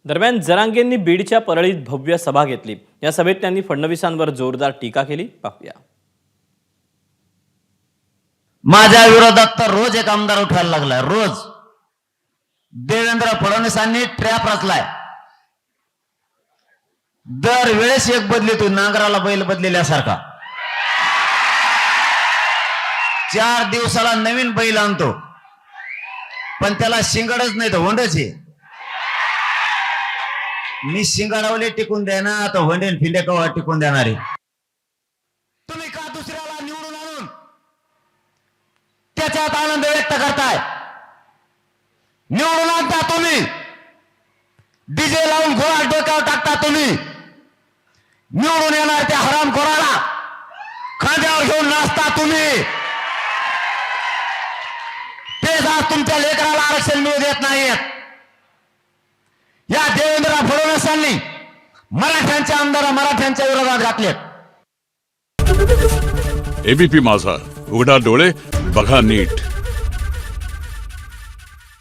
दरम्यान जरांगेंनी बीडच्या परळीत भव्य सभा घेतली। या सभेत त्यांनी फडणवीसांवर जोरदार टीका केली। पाहूया। माझ्या विरोधात तर रोज एक आमदार उठायला लागलाय। रोज देवेंद्र फडणवीसांनी ट्रॅप रचलाय। दर वेळेस एक बदलितो, नांगराला बैल बदलेल्यासारखा। 4 दिवसाला नवीन बैल आणतो, पण त्याला शिंगडच नाही तर होंडच आहे। मी शिंगाडावले टिकून देणार तर होंडेन फिंडे कवा टिकून देणार आहे। तुम्ही का दुसऱ्याला निवडून आणून त्याच्यात आनंद व्यक्त करताय? निवडून आणता तुम्ही, डीजे लावून घोडा डोक्यावर टाकता तुम्ही। निवडून येणार त्या हरामखोराला खांद्यावर घेऊन नाचता तुम्ही। तेच आज तुमच्या लेकराला आरक्षण मिळू देत नाहीत। या देवेंद्र फडणवीसांनी मराठ्यांचे आमदार मराठ्यांच्या विरोधात घातलेत। एबीपी माझा, उघडा डोळे बघा नीट।